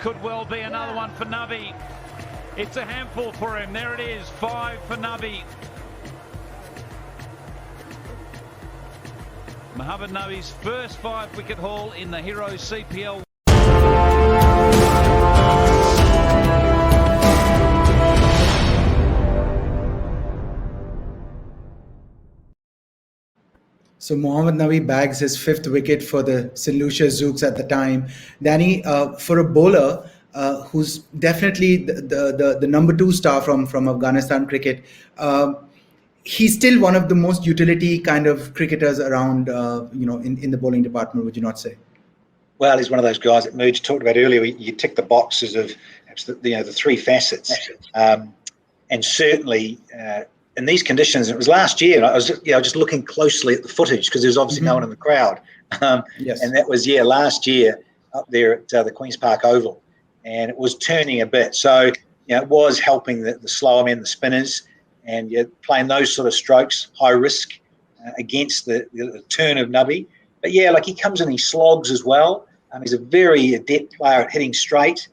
could well be another one for Nabi. It's a handful for him. There it is, 5 for Nabi. Mohammad Nabi's first 5-wicket haul in the Heroes CPL. So Mohammad Nabi bags his 5th wicket for the St. Lucia Zouks at the time. Danny, for a bowler who's definitely the number 2 star from Afghanistan cricket, he's still one of the most utility kind of cricketers around, in the bowling department, would you not say? Well, he's one of those guys that Mooch talked about earlier. You tick the boxes of the 3 facets, and certainly in these conditions. It was last year. I was just looking closely at the footage because there was obviously no one in the crowd, yes. And that was last year up there at the Queen's Park Oval, and it was turning a bit. So it was helping the slower men, the spinners, and you're playing those sort of strokes, high risk against the turn of Nabi. But he comes in, he slogs as well. He's a very adept player at hitting straight,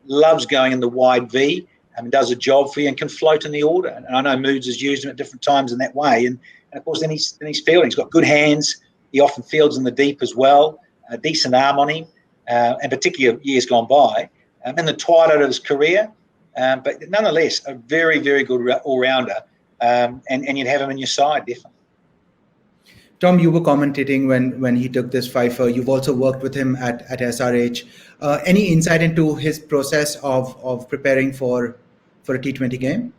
loves going in the wide V, and does a job for you and can float in the order. And I know Moods has used him at different times in that way. And of course, then he's fielding. He's got good hands. He often fields in the deep as well. A decent arm on him, and particularly years gone by. In the twilight of his career, but nonetheless, a very, very good all-rounder. And you'd have him in your side, definitely. Tom, you were commentating when he took this fifer. You've also worked with him at SRH. Any insight into his process of preparing for a T20 game?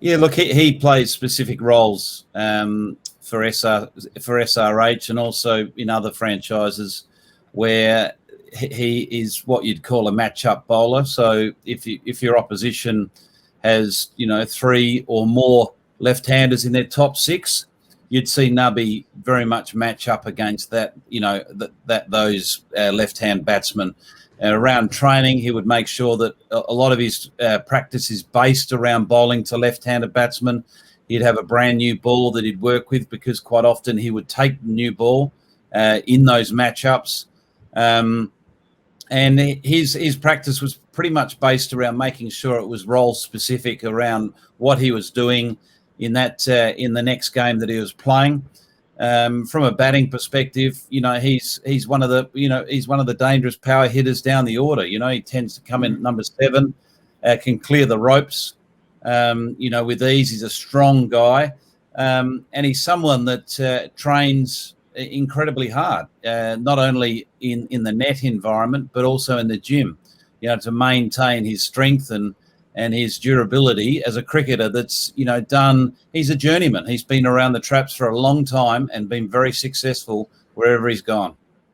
Yeah, look, he plays specific roles for SRH and also in other franchises where he is what you'd call a match-up bowler. So if your opposition has 3 or more left-handers in their top 6, you'd see Nabi very much match up against that, those left-hand batsmen. Around training, he would make sure that a lot of his practice is based around bowling to left-handed batsmen. He'd have a brand new ball that he'd work with because quite often he would take the new ball in those matchups. And his practice was pretty much based around making sure it was role-specific around what he was doing in the next game that he was playing. From a batting perspective, he's one of the dangerous power hitters down the order. He tends to come in at number 7, can clear the ropes, with ease. He's a strong guy, and he's someone that trains incredibly hard, not only in the net environment but also in the gym, to maintain his strength and his durability as a cricketer that's, he's a journeyman. He's been around the traps for a long time and been very successful wherever he's gone.